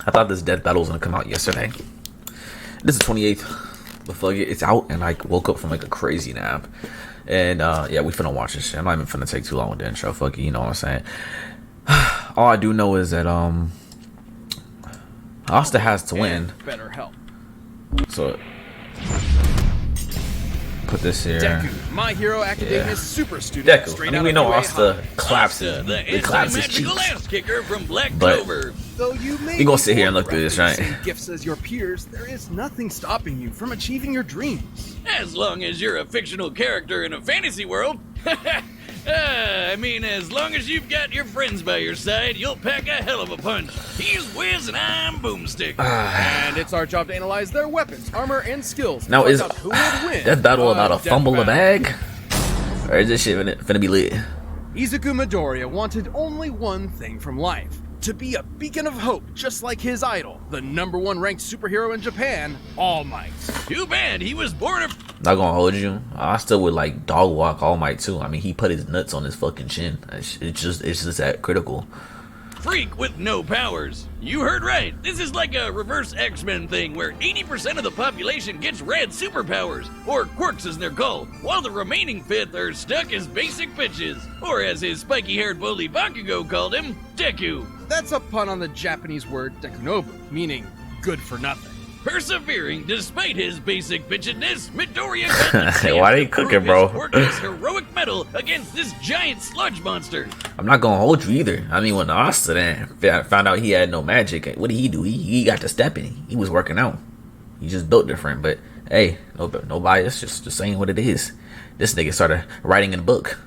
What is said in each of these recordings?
I thought this death battle was gonna come out yesterday. This is 28th, but fuck it, it's out, and I woke up from like a crazy nap. And yeah, we finna watch this shit. I'm not even finna take too long with the intro. Fuck it, you know what I'm saying. All I do know is that Asta has to win. Better help. So put this here. Deku, My Hero Academia's super student. Deku. I mean, we know Asta claps Asta, it claps his magical cheeks. ass kicker from Black But Clover. Though you may we gonna sit here and look through this, right? Gifts as your peers, there is nothing stopping you from achieving your dreams. As long as you're a fictional character in a fantasy world. I mean, as long as you've got your friends by your side, you'll pack a hell of a punch. He's Wiz and I'm Boomstick. And it's our job to analyze their weapons, armor, and skills. Now is who would win that battle about a fumble a battle. bag? Or is this shit finna be lit? Izuku Midoriya wanted only one thing from life. To be a beacon of hope, just like his idol, the #1 ranked superhero in Japan, All Might. Too bad he was born a Not gonna hold you. I still would like dog walk All Might too. I mean, he put his nuts on his fucking chin. It's just that critical. freak with no powers. You heard right. This is like a reverse X-Men thing where 80% of the population gets red superpowers, or quirks as they're called, while the remaining fifth are stuck as basic bitches, or as his spiky-haired bully Bakugo called him, Deku. That's a pun on the Japanese word dekunobu, meaning good for nothing. Persevering despite his basic bitchedness, Midoriya got the chance Why they to prove cooking, bro? his worthless heroic metal against this giant sludge monster. I'm not gonna hold you either. I mean, when Asta then found out he had no magic, what did he do? He got to stepping. He was working out. He just built different. But hey, no bias, just saying what it is. This nigga started writing in a book,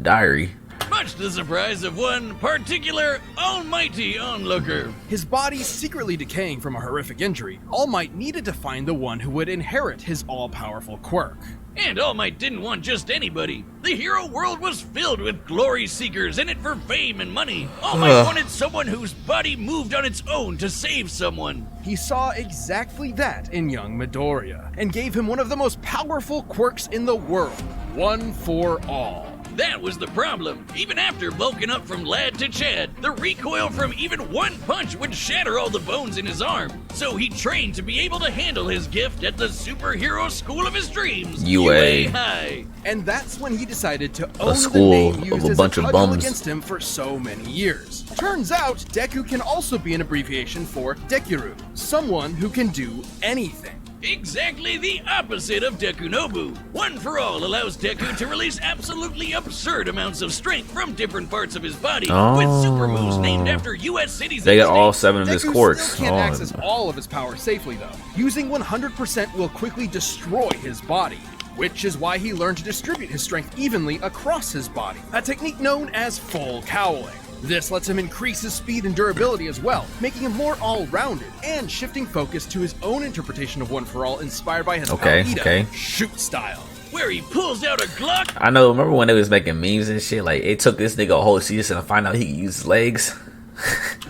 diary. Much to the surprise of one particular almighty onlooker. His body secretly decaying from a horrific injury, All Might needed to find the one who would inherit his all-powerful quirk. And All Might didn't want just anybody. The hero world was filled with glory seekers in it for fame and money. All Might wanted someone whose body moved on its own to save someone. He saw exactly that in young Midoriya, and gave him one of the most powerful quirks in the world, One for All. That was the problem. Even after bulking up from lad to Chad, the recoil from even one punch would shatter all the bones in his arm. So he trained to be able to handle his gift at the superhero school of his dreams, UA High. And that's when he decided to own the school name used of a as bunch a of cudgel bums. against him for so many years. Turns out, Deku can also be an abbreviation for Dekiru, someone who can do anything. Exactly the opposite of Dekunobu. One for All allows Deku to release absolutely absurd amounts of strength from different parts of his body, with super moves named after U.S. cities. They and got all states. 7 of his Deku quirks. still can't access all of his power safely though. Using 100% will quickly destroy his body, which is why he learned to distribute his strength evenly across his body, a technique known as full cowling. This lets him increase his speed and durability as well, making him more all-rounded, and shifting focus to his own interpretation of One for All inspired by his Alida shoot style. Where he pulls out a Glock. I know, remember when they was making memes and shit? Like, it took this nigga a whole season to find out he could use his legs.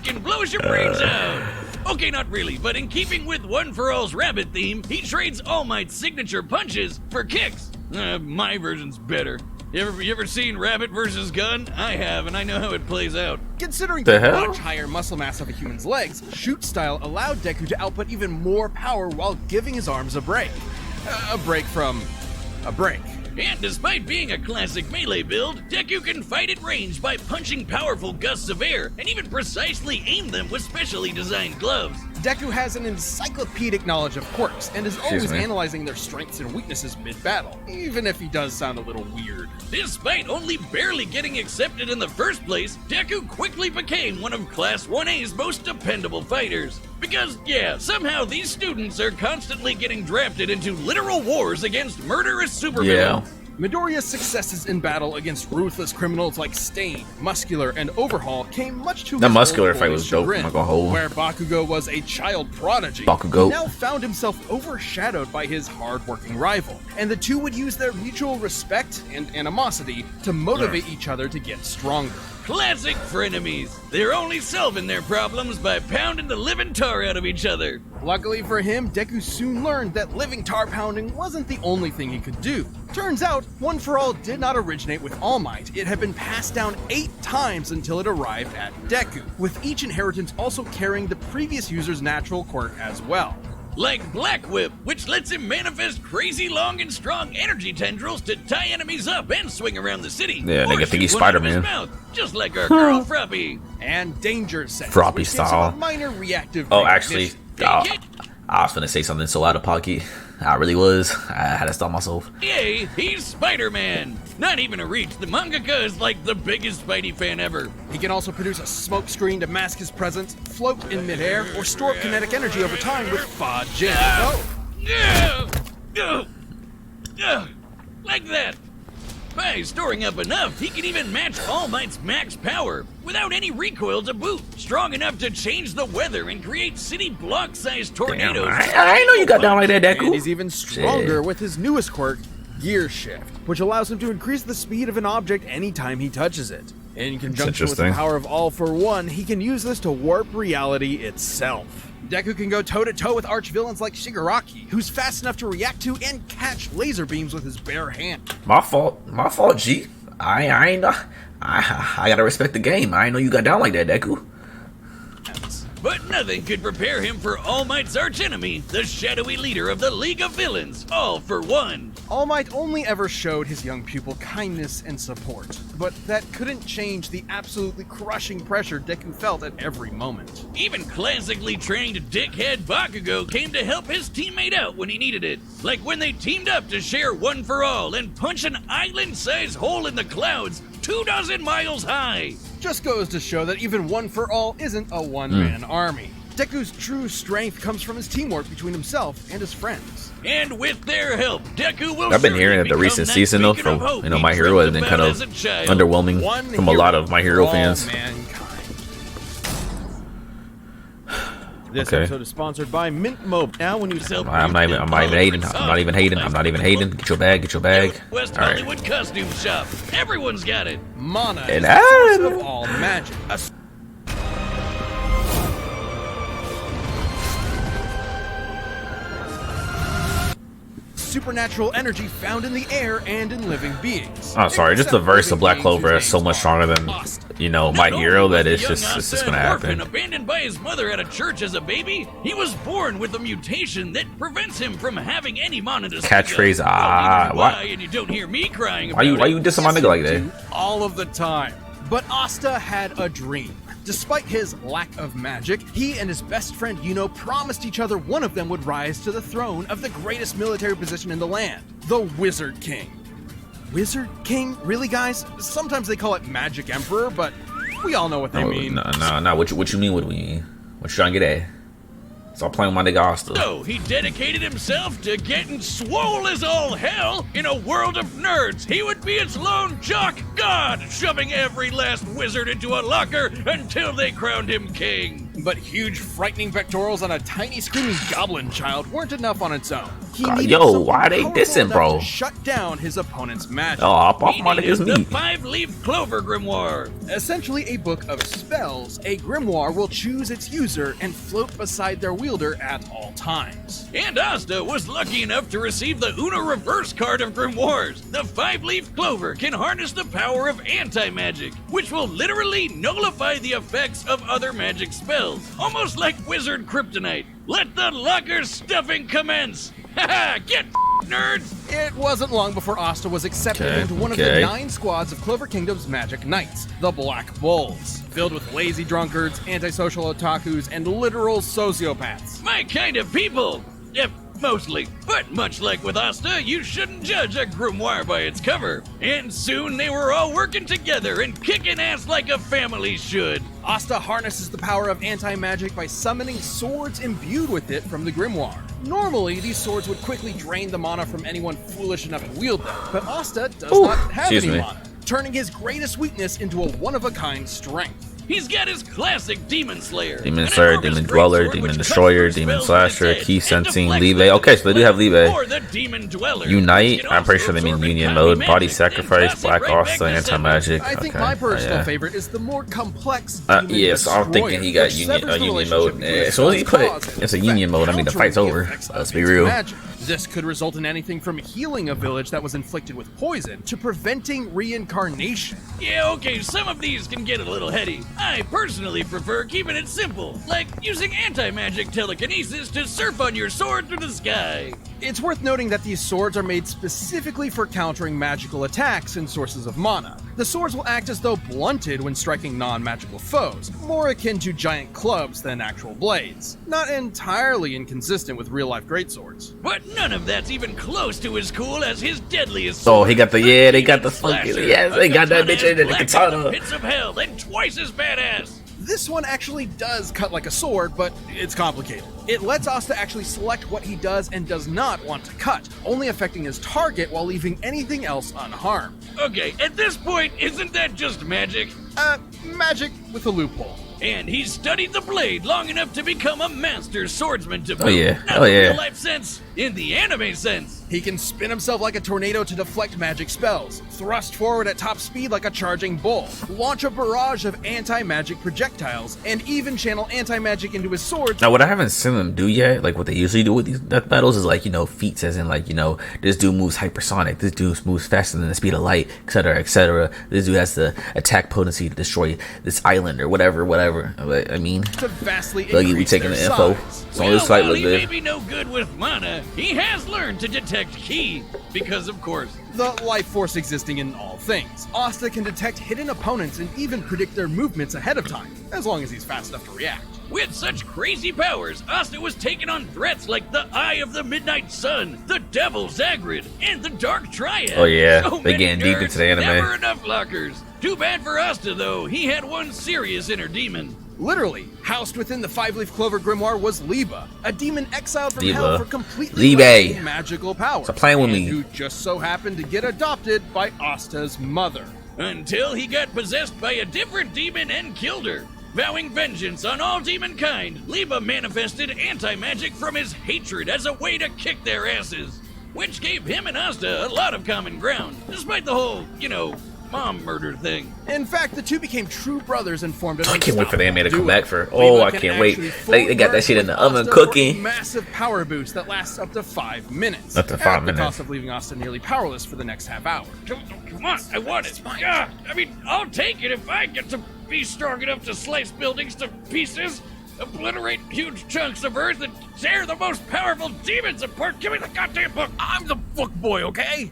And blows your brains out. Okay, not really, but in keeping with One for All's rabbit theme, he trades All Might's signature punches for kicks. My version's better. You ever seen Rabbit vs. Gun? I have, and I know how it plays out. Considering The the hell? much higher muscle mass of a human's legs, shoot style allowed Deku to output even more power while giving his arms a break. A break from a break. And despite being a classic melee build, Deku can fight at range by punching powerful gusts of air, and even precisely aim them with specially designed gloves. Deku has an encyclopedic knowledge of quirks, and is always me. analyzing their strengths and weaknesses mid-battle, even if he does sound a little weird. Despite only barely getting accepted in the first place, Deku quickly became one of Class 1A's most dependable fighters. Because, yeah, somehow these students are constantly getting drafted into literal wars against murderous supervillains. Yeah. Midoriya's successes in battle against ruthless criminals like Stain, Muscular, and Overhaul came much to That his Muscular old fight boy's was dope, chagrin. I'm not gonna hold. Where Bakugo was a child prodigy, Bakugo. he now found himself overshadowed by his hard-working rival, and the two would use their mutual respect and animosity to motivate each other to get stronger. Classic frenemies. They're only solving their problems by pounding the living tar out of each other. Luckily for him, Deku soon learned that living tar pounding wasn't the only thing he could do. Turns out, One for All did not originate with All Might. It had been passed down 8 times until it arrived at Deku, with each inheritance also carrying the previous user's natural quirk as well. Like Black Whip, which lets him manifest crazy long and strong energy tendrils to tie enemies up and swing around the city. Yeah, or nigga think he's shoot one out of Spider-Man. his mouth, just like our girl Froppy. And Danger Sense, Froppy which gives him style. a minor reactive Oh, actually, recognition. I was gonna say something so out of pocket. I really was. I had to stop myself. Yay, he's Spider-Man. Not even a reach. The mangaka is like the biggest Spidey fan ever. He can also produce a smoke screen to mask his presence, float in midair, or store kinetic energy over time with Fa Jin. Like that. By storing up enough, he can even match All Might's max power without any recoil to boot. Strong enough to change the weather and create city block-sized Damn, tornadoes. I didn't know you got down like that, And Deku. he's even stronger Shit. with his newest quirk, Gear Shift, which allows him to increase the speed of an object anytime he touches it. In conjunction with the interesting. power of All for One, he can use this to warp reality itself. Deku can go toe-to-toe with arch-villains like Shigaraki, who's fast enough to react to and catch laser beams with his bare hand. My fault, G. I ain't know. I gotta respect the game. I ain't know you got down like that, Deku. But nothing could prepare him for All Might's archenemy, the shadowy leader of the League of Villains, All for One. All Might only ever showed his young pupil kindness and support, but that couldn't change the absolutely crushing pressure Deku felt at every moment. Even classically trained dickhead Bakugo came to help his teammate out when he needed it. Like when they teamed up to share One for All and punch an island-sized hole in the clouds 24 miles high. Just goes to show that even One for All isn't a one-man army. Deku's true strength comes from his teamwork between himself and his friends. And with their help, Deku will I've been surely hearing that the become recent that season though beacon of from hope My he Hero has dreamt been kind about of as a child. underwhelming One from a lot of My Hero for fans. all mankind. This Okay. episode is sponsored by Mint Mobile. Now, when you sell, I'm not even hating. I'm not even hating. Get your bag. West All right. Hollywood costume shop. Everyone's got it. Mana And is the source of all magic. A supernatural energy found in the air and in living beings. I'm sorry, just the Except verse of living Black beings Clover whose is so names much are stronger than Asta. My Not Hero only that was it's the just young it's just Asta gonna an orphan happen. abandoned by his mother at a church as a baby, he was born with a mutation that prevents him from having any mana to speak of. Catchphrase, Well, neither do why- I, and you don't hear me crying Why about you it. dissing my nigga like that? All of the time. But Asta had a dream. Despite his lack of magic, he and his best friend Yuno promised each other one of them would rise to the throne of the greatest military position in the land, the Wizard King. Wizard King? Really, guys? Sometimes they call it Magic Emperor, but we all know what they mean. No. What you mean? What do we mean? What you trying to get at? Stop playing with my nigga Asta. So he dedicated himself to getting swole as all hell. In a world of nerds, he would be its lone jock god, shoving every last wizard into a locker until they crowned him king. But huge, frightening pectorals on a tiny, screaming goblin child weren't enough on its own. He God, needed yo, something why they powerful dissing, enough bro? to shut down his opponent's magic. Oh, hop off He my needed nigga's the me. 5-leaf clover grimoire. Essentially a book of spells, a grimoire will choose its user and float beside their wielder at all times. And Asta was lucky enough to receive the Una reverse card of grimoires. The 5-leaf clover can harness the power of anti-magic, which will literally nullify the effects of other magic spells, almost like wizard kryptonite. Let the locker stuffing commence! Haha, get nerds! It wasn't long before Asta was accepted Okay, into one of the 9 squads of Clover Kingdom's Magic Knights, the Black Bulls, filled with lazy drunkards, antisocial otakus, and literal sociopaths. My kind of people! Yep, mostly. But much like with Asta, you shouldn't judge a grimoire by its cover. And soon they were all working together and kicking ass like a family should. Asta harnesses the power of anti-magic by summoning swords imbued with it from the grimoire. Normally, these swords would quickly drain the mana from anyone foolish enough to wield them, but Asta does not have excuse any me. mana, turning his greatest weakness into a one-of-a-kind strength. He's got his classic Demon Slayer. Demon Slayer, Demon Dweller, Demon Destroyer, Demon Slasher, Key Sensing, Leave. Okay, so they do have Leave. Unite, I'm pretty sure they mean Union Mode, Body Sacrifice, Black Asta, Anti-Magic. I think my personal favorite is the more complex yeah, so I'm thinking he got Union Mode. Yeah, so when he put it's a Union Mode, I mean the fight's over. Let's be real. This could result in anything from healing a village that was inflicted with poison to preventing reincarnation. Yeah, okay, some of these can get a little heady. I personally prefer keeping it simple, like using anti-magic telekinesis to surf on your sword through the sky. It's worth noting that these swords are made specifically for countering magical attacks and sources of mana. The swords will act as though blunted when striking non-magical foes, more akin to giant clubs than actual blades. Not entirely inconsistent with real-life greatswords. But none of that's even close to as cool as his deadliest So sword. he got the, yeah, they got the fucking, yes, they got that bitch in the katana. Pits of hell and twice as badass. This one actually does cut like a sword, but it's complicated. It lets Asta actually select what he does and does not want to cut, only affecting his target while leaving anything else unharmed. Okay, at this point, isn't that just magic? Magic with a loophole. And he's studied the blade long enough to become a master swordsman to boot. Oh yeah, Not oh in yeah. real life sense, in the anime sense. He can spin himself like a tornado to deflect magic spells, thrust forward at top speed like a charging bull, launch a barrage of anti-magic projectiles, and even channel anti-magic into his swords. Now, what I haven't seen them do yet, like what they usually do with these death battles, is like, you know, feats, as in like, you know, this dude moves hypersonic, this dude moves faster than the speed of light, etc., etc. This dude has the attack potency to destroy this island or whatever. But, I mean, To vastly Buggy, we increase taking their the info. size. So this fight while look he may good. be no good with mana, he has learned to detect ki, because of course. The life force existing in all things. Asta can detect hidden opponents and even predict their movements ahead of time, as long as he's fast enough to react. With such crazy powers, Asta was taking on threats like the Eye of the Midnight Sun, the Devil Zagrid, and the Dark Triad. Oh yeah, So they many getting deep nerds, into the anime. Never enough lockers. Too bad for Asta though, he had one serious inner demon. Literally, housed within the Five-Leaf Clover Grimoire was Liba, a demon exiled from hell Liba. for completely Liba. lacking magical powers. Stop playing with and me. who just so happened to get adopted by Asta's mother. Until he got possessed by a different demon and killed her. Vowing vengeance on all demon kind, Liba manifested anti-magic from his hatred as a way to kick their asses. Which gave him and Asta a lot of common ground, despite the whole, you know, mom murder thing. In fact, the two became true brothers and formed an I can't wait for the anime to come duo. back for. Oh, Liba I can can't wait. actually They got that shit in the flirt with oven Asta for a cooking. massive power boost that lasts up to 5 minutes. Up to 5 at minutes. the cost of leaving Asta nearly powerless for the next half hour. Come on, I want it. Yeah, I mean, I'll take it if I get to be strong enough to slice buildings to pieces, obliterate huge chunks of earth, and tear the most powerful demons apart. Give me the goddamn book. I'm the book boy, okay?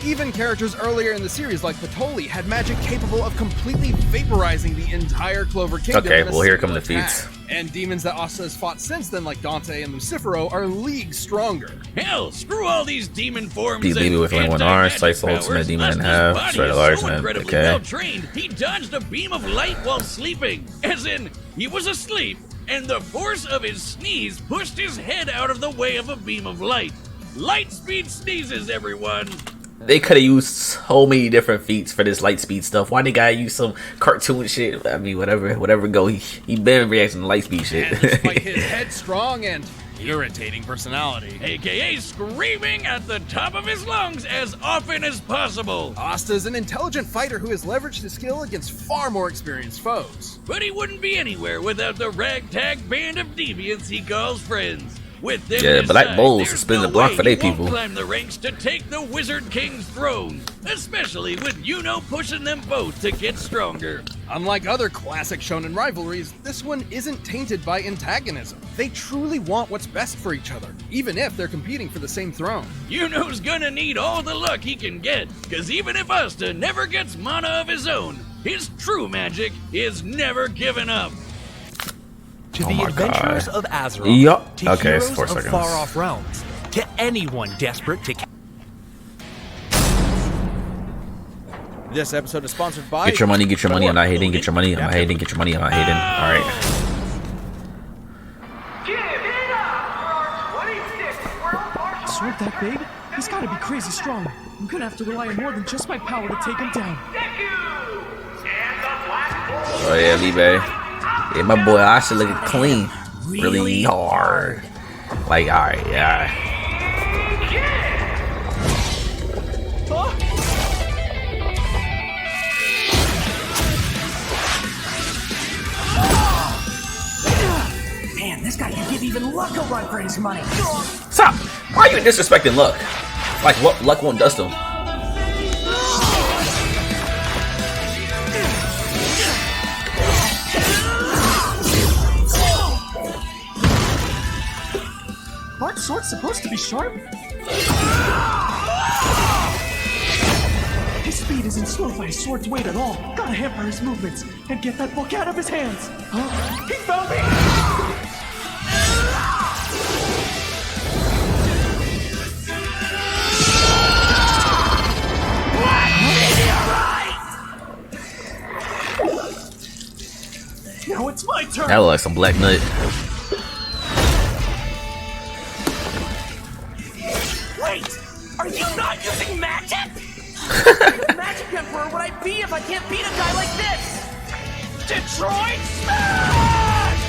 Even characters earlier in the series, like Patoli, had magic capable of completely vaporizing the entire Clover Kingdom. Okay, in a well, here single come the attack. feats. And demons that Asta has fought since then, like Dante and Lucifero, are leagues stronger. Hell, screw all these demon forms. Beat Levi with only one arm, slice the ultimate demon in half, shred a large man. Incredibly Okay. well trained, he dodged a beam of light while sleeping. As in, he was asleep, and the force of his sneeze pushed his head out of the way of a beam of light. Light speed sneezes, everyone. They could have used so many different feats for this light speed stuff. Why they gotta use some cartoon shit? I mean, whatever go. He been reacting to light speed shit. And despite his headstrong and irritating personality, AKA screaming at the top of his lungs as often as possible. Asta is an intelligent fighter who has leveraged his skill against far more experienced foes. But he wouldn't be anywhere without the ragtag band of deviants he calls friends. With them Yeah, at his Black side, Bulls there's spin no the block way for he they won't people. climb the ranks to take the Wizard King's throne, especially with Yuno pushing them both to get stronger. Unlike other classic shonen rivalries, this one isn't tainted by antagonism. They truly want what's best for each other, even if they're competing for the same throne. Yuno's gonna need all the luck he can get, cause even if Asta never gets mana of his own, his true magic is never given up. To Oh the my adventurers God. of Azeroth, Yup. to Okay, it's heroes 4 of seconds. far-off realms, to anyone desperate to This episode is sponsored by... Get your money, get your money. I'm not hating. Get your money. I'm not hating. Get your money. I'm not hating. All right. Give it up for our 26th World Martial Sword that big? He's gotta be crazy strong. I'm gonna have to rely on more than just my power to take him down. Deku! And the Black Bull Oh yeah, Libe. Yeah, my boy Asta looking clean. Really hard. Like, alright, yeah. Man, this guy can give even Luck a run for his money. Stop! Why are you disrespecting Luck? Like, what? Luck won't dust him. Aren't swords supposed to be sharp? His speed isn't slowed by his sword's weight at all. Gotta hamper his movements and get that book out of his hands. Huh? He found me! Now it's my turn. That looks like some black nut. Wait! Are you not using magic? Magic Emperor would I be if I can't beat a guy like this? Detroit Smash!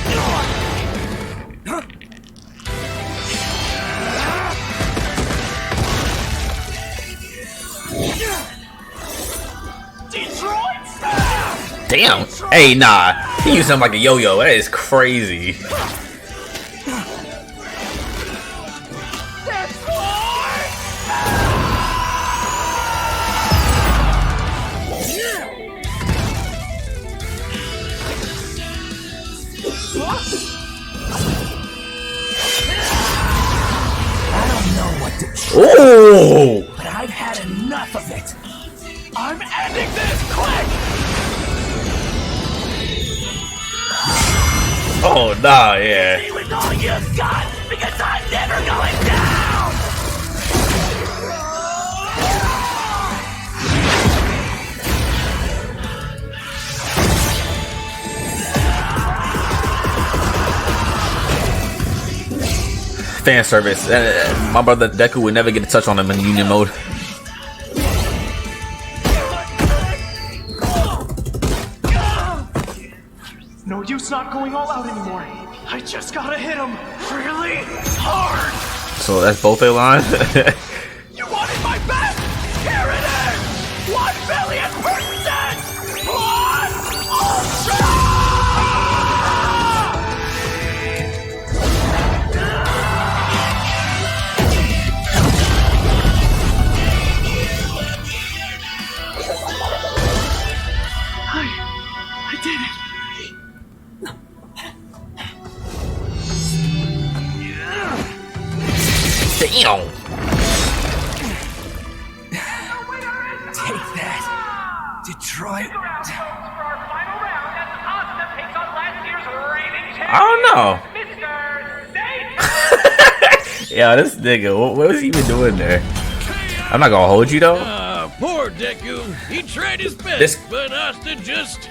Detroit Smash! Damn. Hey, nah. He used him like a yo-yo. That is crazy. Ooh! But I've had enough of it. I'm ending this quick! Oh, nah, yeah. See with all you've got, because I'm never going down! Fan service. My brother Deku would never get a touch on him in union mode. No use not going all out anymore. I just gotta hit him really hard. So that's both their lines. You wanted my best? Here it is! 1,000,000,000% plus Ultra! I did it. Damn. Take that, Detroit. Folks, for our final round as Asta takes on last year's reigning champion. I don't know. Mr. Deku. Yeah, this nigga, what was he even doing there? I'm not gonna hold you though. Poor Deku. He tried his best, This- but Asta just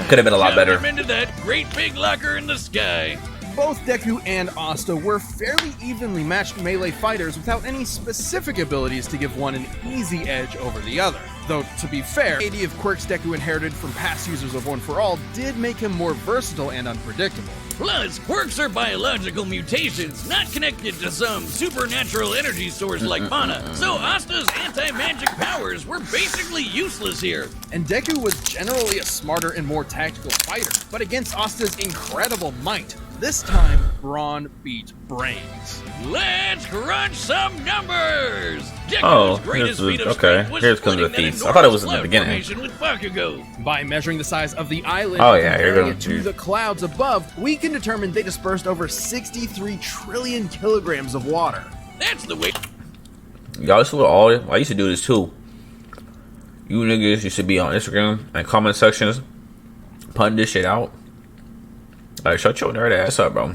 Could have been a lot shoved better. him into that great big locker in the sky. Both Deku and Asta were fairly evenly matched melee fighters without any specific abilities to give one an easy edge over the other. Though, to be fair, the 80 of quirks Deku inherited from past users of One For All did make him more versatile and unpredictable. Plus, quirks are biological mutations, not connected to some supernatural energy source like mana. So Asta's anti-magic powers were basically useless here. And Deku was generally a smarter and more tactical fighter, but against Asta's incredible might, this time, Brawn beat Brains. Let's crunch some numbers! Deku's Oh, greatest here's feat the- of okay, strength was here's comes the splitting that feats. I thought it was in the enormous beginning. formation with Bakugo. By measuring the size of the island Oh, and yeah, here comparing goes- it to the clouds above, we can determine they dispersed over 63 trillion kilograms of water. That's the way. Y'all, this is what all I used to do this too. You niggas used to be on Instagram and comment sections putting this shit out. Like, shut your nerd ass up, bro.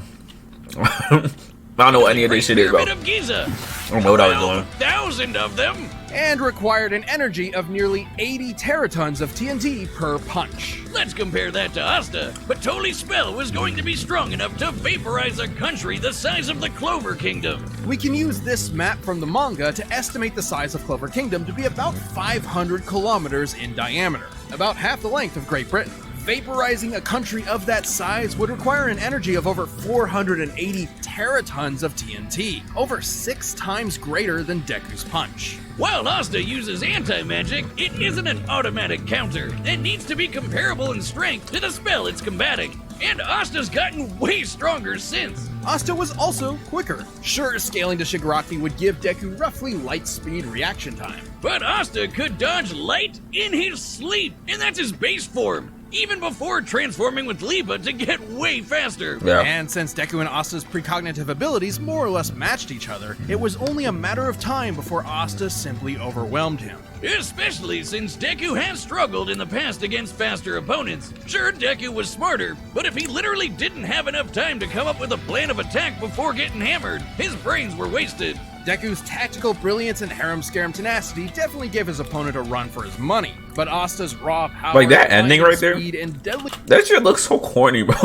I don't know what any of this shit is, bro. Pyramid of Giza. I don't know what I was doing. 12,000 of them. And required an energy of nearly 80 teratons of TNT per punch. Let's compare that to Asta. But Toli's spell was going to be strong enough to vaporize a country the size of the Clover Kingdom. We can use this map from the manga to estimate the size of Clover Kingdom to be about 500 kilometers in diameter, about half the length of Great Britain. Vaporizing a country of that size would require an energy of over 480 teratons of TNT, over 6 times greater than Deku's punch. While Asta uses anti-magic, it isn't an automatic counter. It needs to be comparable in strength to the spell it's combating. And Asta's gotten way stronger since. Asta was also quicker. Sure, scaling to Shigaraki would give Deku roughly light speed reaction time. But Asta could dodge light in his sleep, and that's his base form, even before transforming with Lipa to get way faster. Yeah. And since Deku and Asta's precognitive abilities more or less matched each other, it was only a matter of time before Asta simply overwhelmed him. Especially since Deku has struggled in the past against faster opponents. Sure, Deku was smarter, but if he literally didn't have enough time to come up with a plan of attack before getting hammered, his brains were wasted. Deku's tactical brilliance and harem-scarum tenacity definitely gave his opponent a run for his money, but Asta's raw power, Like that ending right there? speed, and deadly That shit looks so corny, bro.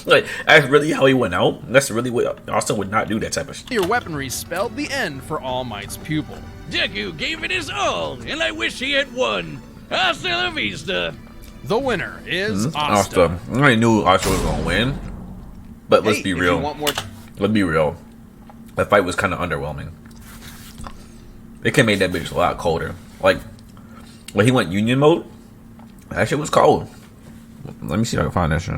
Like, that's really how he went out. That's really what Austin would not do, that type of shit. your weaponry spelled the end for All Might's pupil. Deku gave it his all, and I wish he had won. Hasta la vista. The winner is Asta. Asta. I already knew Asta was gonna win, but let's Hey, be if real. you want more Let's be real. That fight was kind of underwhelming. They could have made that bitch a lot colder. Like, when he went union mode, that shit was cold. Let me see if I can find that shit.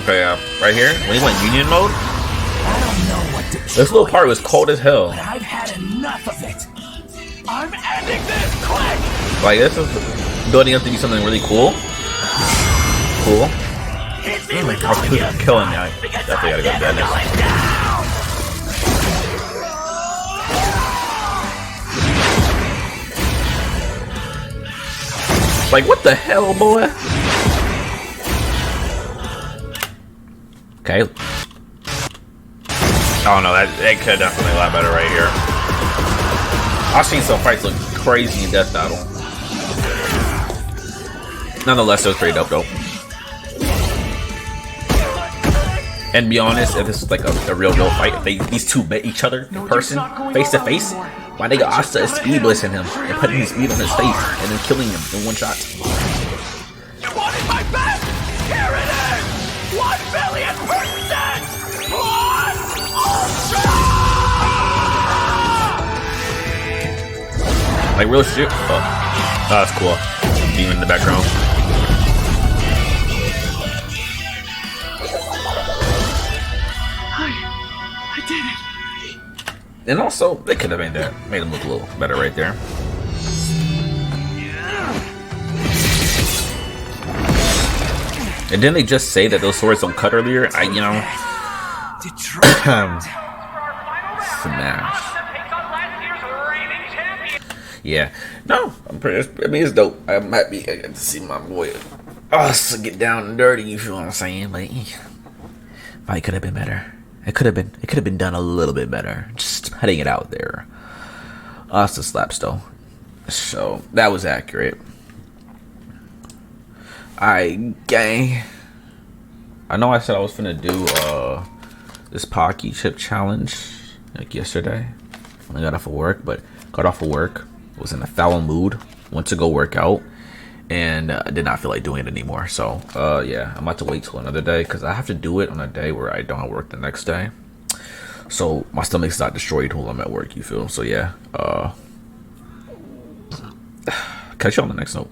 Okay, right here, when he went union mode, this little part was cold as hell. I've had enough of it. I'm ending this quick! Like, this is building up to be something really cool. Cool. I'm killing me. I definitely gotta go to bed. Like, what the hell, boy? Okay. Oh no, that could definitely a lot better right here. I've seen some fights look crazy in Death Battle. Nonetheless, it was pretty dope though. And be honest, if this was like a real fight, if these two met each other in person, face to face, why they got Asta speed blitzing him and putting his speed on his face and then killing him in one shot? You wanted my best? Here it is! 1 billion%! Like real shit. Oh, that's cool. Demon in the background. I did it. And also, they could have made him look a little better right there. And didn't they just say that those swords don't cut earlier? Smash. Yeah. No, I mean, it's dope. I'm happy I got to see my boy us get down and dirty, you feel what I'm saying? But fight could have been better. It could have been done a little bit better. Just putting it out there. Us the slaps though. So that was accurate. Alright, gang. I know I said I was finna do this Pocky chip challenge like yesterday when I got off of work, but got off of work, was in a foul mood, went to go work out, and I did not feel like doing it anymore. So yeah, I'm about to wait till another day because I have to do it on a day where I don't have work the next day, so my stomach's not destroyed while I'm at work, you feel? So yeah, catch you on the next note.